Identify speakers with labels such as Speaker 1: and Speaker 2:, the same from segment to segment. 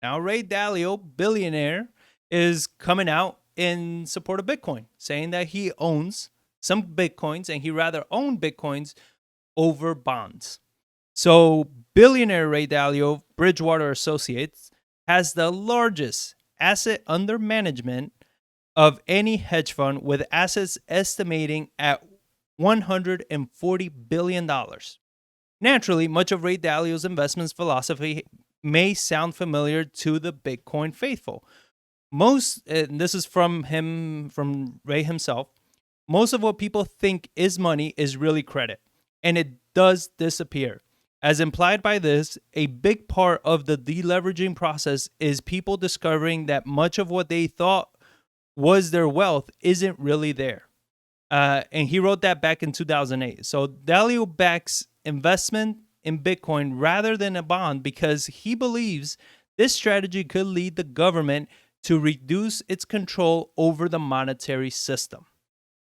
Speaker 1: Now, Ray Dalio, billionaire, is coming out in support of Bitcoin, saying that he owns some Bitcoins and he rather own Bitcoins over bonds. So, billionaire Ray Dalio, Bridgewater Associates, has the largest asset under management of any hedge fund, with assets estimating at $140 billion. Naturally, much of Ray Dalio's investments philosophy may sound familiar to the Bitcoin faithful. Most, and this is from Ray himself, most of what people think is money is really credit, and it does disappear. As implied by this, a big part of the deleveraging process is people discovering that much of what they thought was their wealth isn't really there. And he wrote that back in 2008. So Dalio backs investment in Bitcoin rather than a bond because he believes this strategy could lead the government to reduce its control over the monetary system.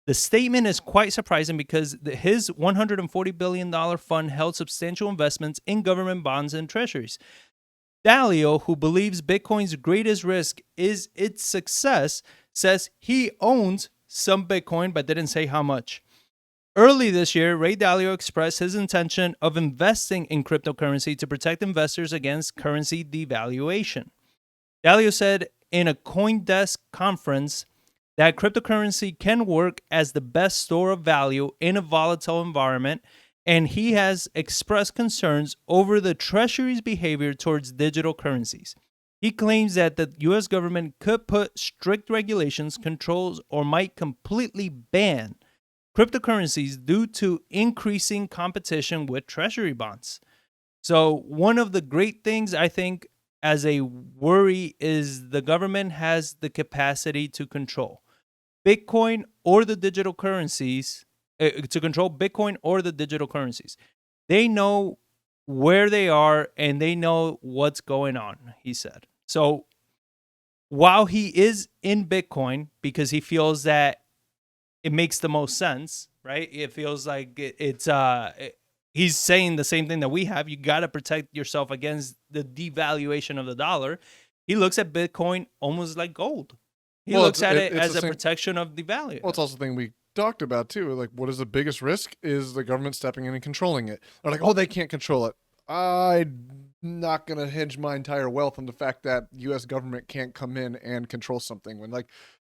Speaker 1: The statement is quite surprising because his $140 billion fund held substantial investments in government bonds and treasuries. Dalio, who believes Bitcoin's greatest risk is its success, says he owns some Bitcoin but didn't say how much. Early this year, Ray Dalio expressed his intention of investing in cryptocurrency to protect investors against currency devaluation. Dalio said in a CoinDesk conference that cryptocurrency can work as the best store of value in a volatile environment, and he has expressed concerns over the Treasury's behavior towards digital currencies. He claims that the U.S. government could put strict regulations, controls, or might completely ban cryptocurrencies due to increasing competition with Treasury bonds. So, one of the great things I think as a worry is the government has the capacity to control Bitcoin or the digital currencies, to control Bitcoin or the digital currencies. They know where they are and they know what's going on, he said. So while he is in Bitcoin because he feels that it makes the most sense, right? It feels like he's saying the same thing that we have. You got to protect yourself against the devaluation of the dollar. He looks at Bitcoin almost like gold. He
Speaker 2: Well,
Speaker 1: looks at it
Speaker 2: it's
Speaker 1: as
Speaker 2: the
Speaker 1: a
Speaker 2: same.
Speaker 1: protection of the value.
Speaker 2: Well, it's also the thing we talked about too. Like, what is the biggest risk? Is the government stepping in and controlling it? They're like, oh, they can't control it. I'm not gonna hedge my entire wealth on the fact that U.S. government can't come in and control something. When like,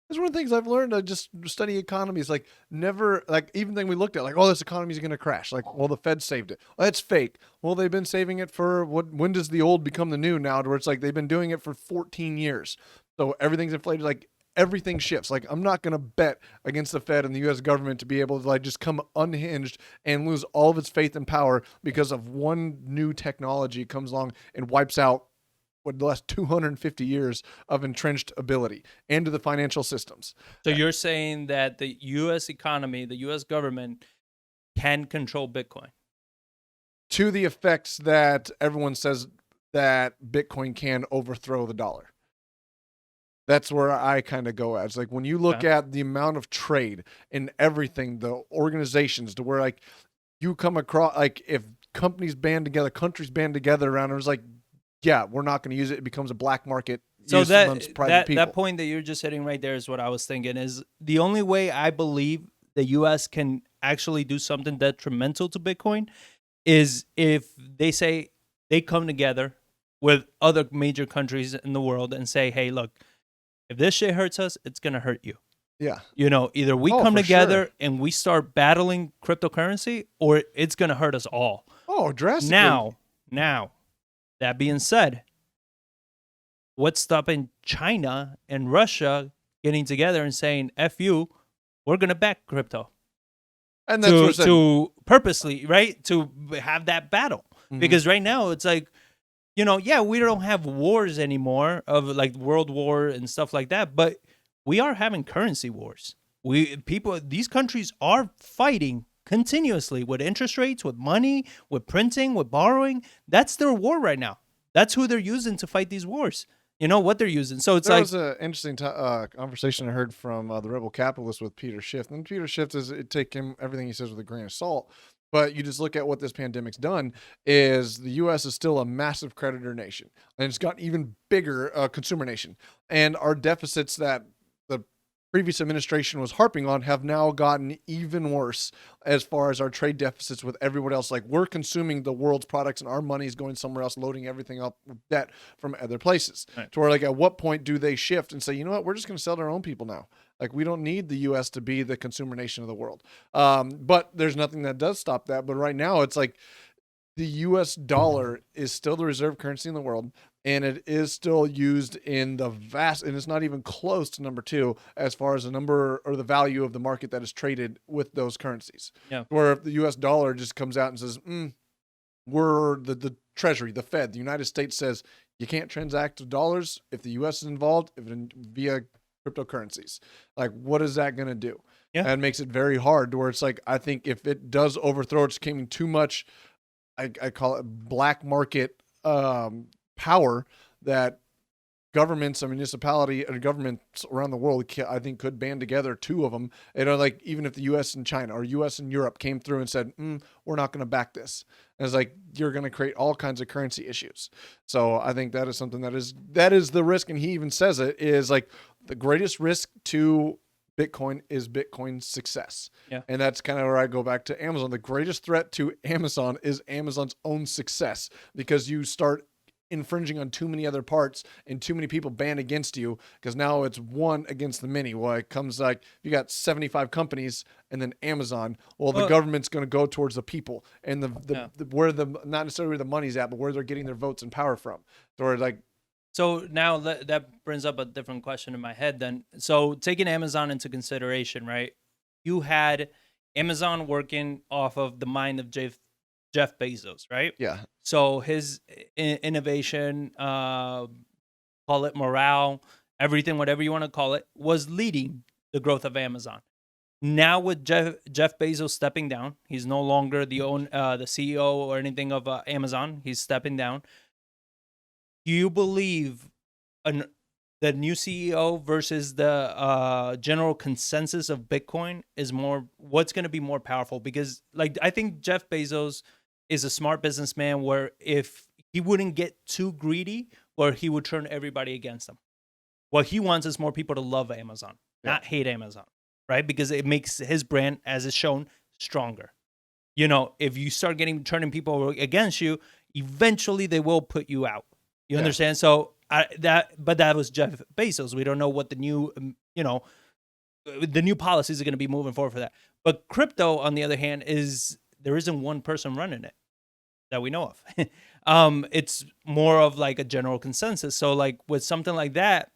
Speaker 2: that's one of the things I've learned. I just study economies. Like, never like even thing we looked at. Like, oh, this economy is gonna crash. Like, well, the Fed saved it. Oh, that's fake. Well, they've been saving it for what? When does the old become the new? Now, where it's like they've been doing it for 14 years. So everything's inflated. Like everything shifts. Like I'm not gonna bet against the Fed and the U.S. government to be able to like just come unhinged and lose all of its faith and power because of one new technology comes along and wipes out what the last 250 years of entrenched ability into the financial systems.
Speaker 1: So you're saying that the U.S. economy, the U.S. government can control Bitcoin?
Speaker 2: To the effects that everyone says that Bitcoin can overthrow the dollar. That's where I kind of go at. It's like when you look
Speaker 1: Okay.
Speaker 2: at the amount of trade and everything, the organizations to where like you come across, like if companies band together, countries band together around, it was like, yeah, we're not going to use it. It becomes a black market
Speaker 1: So
Speaker 2: use amongst private people.
Speaker 1: that point that you're just hitting right there is what I was thinking. Is the only way I believe the U.S. can actually do something detrimental to Bitcoin is if they say they come together with other major countries in the world and say, "Hey, look, if this shit hurts us, it's gonna hurt you."
Speaker 2: Yeah.
Speaker 1: Either we
Speaker 2: Oh,
Speaker 1: come
Speaker 2: for
Speaker 1: together
Speaker 2: sure.
Speaker 1: and we start battling cryptocurrency, or it's gonna hurt us all.
Speaker 2: Oh, drastically.
Speaker 1: Now, that being said, what's stopping China and Russia getting together and saying, F you, we're going to back crypto
Speaker 2: And that's what I said.
Speaker 1: to purposely, right? To have that battle.
Speaker 2: Mhm.
Speaker 1: Because right now it's like, yeah, we don't have wars anymore of like World War and stuff like that, but we are having currency wars. These countries are fighting continuously with interest rates, with money, with printing, with borrowing. That's their war right now. That's who they're using to fight these wars. You know what they're using. So it's
Speaker 2: There
Speaker 1: like,
Speaker 2: was an interesting conversation I heard from the Rebel Capitalist with Peter Schiff. And Peter Schiff is take him everything he says with a grain of salt. But you just look at what this pandemic's done is the U.S. is still a massive creditor nation, and it's got even bigger consumer nation. And our deficits that the previous administration was harping on have now gotten even worse as far as our trade deficits with everyone else. Like, we're consuming the world's products and our money is going somewhere else, loading everything up with debt from other places.
Speaker 1: Right.
Speaker 2: To where, like, at what point do they shift and say, you know what, we're just going to sell to our own people now? Like, we don't need the U.S. to be the consumer nation of the world. But there's nothing that does stop that. But right now, it's like the U.S. dollar is still the reserve currency in the world, and it is still used in the vast, and it's not even close to number 2 as far as the number or the value of the market that is traded with those currencies.
Speaker 1: Yeah.
Speaker 2: Where if the U.S. dollar just comes out and says, we're the Treasury, the Fed, the United States says you can't transact dollars if the U.S. is involved via cryptocurrencies. Like, what is that going to do?
Speaker 1: Yeah.
Speaker 2: And it makes it very hard to where it's like, I think if it does overthrow, it's becoming too much, I call it black market power that governments and municipality and governments around the world, I think, could band together, 2 of them. Like, even if the U.S. and China or U.S. and Europe came through and said, we're not going to back this. And it's like, you're going to create all kinds of currency issues. So I think that is something that is the risk. And he even says it is like the greatest risk to Bitcoin is Bitcoin's success.
Speaker 1: Yeah.
Speaker 2: And that's kind of where I go back to Amazon. The greatest threat to Amazon is Amazon's own success, because you start infringing on too many other parts and too many people band against you, because now it's one against the many. Well, it comes like you got 75 companies and then Amazon. Well, the government's going to go towards the people and the where the not necessarily where the money's at, but where they're getting their votes and power from. Or like.
Speaker 1: So now that brings up a different question in my head then. So taking Amazon into consideration, right? You had Amazon working off of the mind of Jeff Bezos, right?
Speaker 2: Yeah.
Speaker 1: So his innovation, call it morale, everything, whatever you want to call it, was leading the growth of Amazon. Now with Jeff Bezos stepping down, he's no longer the CEO or anything of Amazon. He's stepping down. Do you believe the new CEO versus the general consensus of Bitcoin is what's going to be more powerful? Because like, I think Jeff Bezos is a smart businessman where if he wouldn't get too greedy, or he would turn everybody against him. What he wants is more people to love Amazon, not hate Amazon, right? Because it makes his brand, as is shown, stronger. You know, if you start turning people against you, eventually they will put you out. You understand? So but that was Jeff Bezos. We don't know what the new, the new policies are going to be moving forward for that. But crypto, on the other hand, there isn't one person running it that we know of. It's more of like a general consensus. So like with something like that,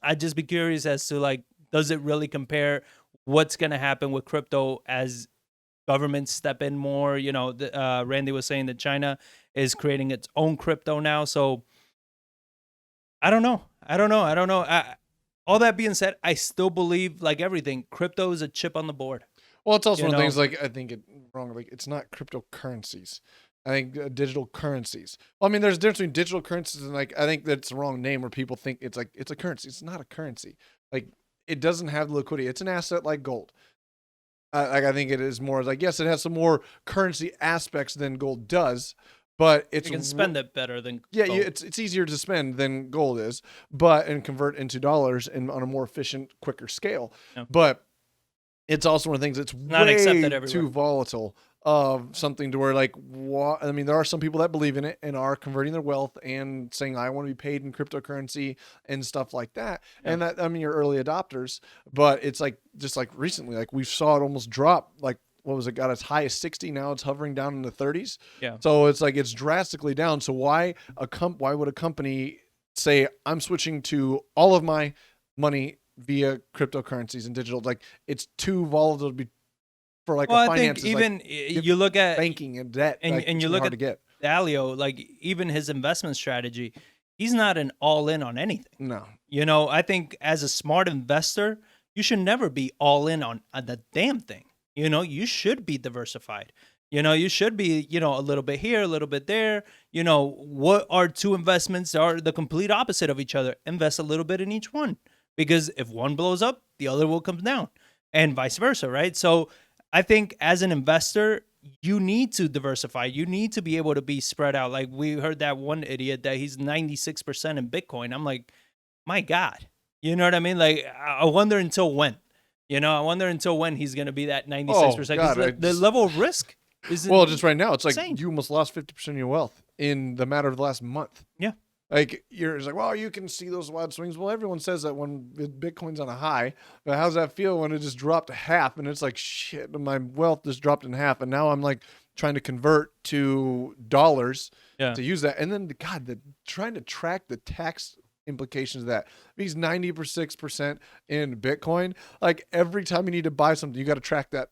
Speaker 1: I'd just be curious as to like, does it really compare what's going to happen with crypto as governments step in more? You know, Randy was saying that China is creating its own crypto now. So I don't know. All that being said, I still believe, like everything, crypto is a chip on the board.
Speaker 2: Well, it's also one of the things, like, I think it's not cryptocurrencies. I think digital currencies. Well, I mean, there's a difference between digital currencies and, like, I think that's the wrong name where people think it's like, it's a currency. It's not a currency. Like, it doesn't have the liquidity. It's an asset like gold. I think it is more like, yes, it has some more currency aspects than gold does, but you
Speaker 1: can spend it better than
Speaker 2: gold.
Speaker 1: It's
Speaker 2: easier to spend than gold is, and convert into dollars and on a more efficient, quicker scale. Yeah. But it's also one of the things that's not way too volatile of something to where, like, I mean, there are some people that believe in it and are converting their wealth and saying, I want to be paid in cryptocurrency and stuff like that. Yeah. And that, I mean, you're early adopters, but it's like, just like recently, like we saw it almost drop, like, what was it, got as high as 60, now it's hovering down in the 30s. Yeah. So it's like, it's drastically down. So why would a company say, I'm switching to all of my money via cryptocurrencies and digital? Like, it's too volatile to be for like a finances. I think even
Speaker 1: you look at
Speaker 2: banking and debt,
Speaker 1: and you look at Dalio, like even his investment strategy, he's not an all in on anything. No, you know, I think as a smart investor, you should never be all in on the damn thing. You know, you should be diversified. You know, you should be, you know, a little bit here, a little bit there. You know, what are two investments that are the complete opposite of each other? Invest a little bit in each one, because if one blows up, the other will come down, and vice versa, right? So I think as an investor, you need to diversify. You need to be able to be spread out. Like we heard that one idiot that he's 96% in Bitcoin. I'm like, my God, you know what I mean? Like, I wonder until when, I wonder until when he's going to be that 96%.
Speaker 2: God,
Speaker 1: Because the level of risk is
Speaker 2: well, just right now, it's like
Speaker 1: insane.
Speaker 2: you almost lost 50% of your wealth in the matter of the last month.
Speaker 1: Yeah.
Speaker 2: Like it's like, well, you can see those wild swings. Well, everyone says that when Bitcoin's on a high, but how's that feel when it just dropped half? And it's like, shit, my wealth just dropped in half, and now I'm like trying to convert to dollars to use that, and then trying to track the tax implications of that. If he's 96% in Bitcoin, like every time you need to buy something, you got to track that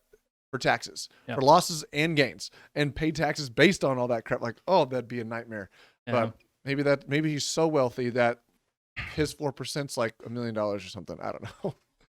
Speaker 2: for taxes, for losses and gains, and pay taxes based on all that crap. Like, oh, that'd be a nightmare. But maybe he's so wealthy that his 4%'s like $1 million or something. I don't know.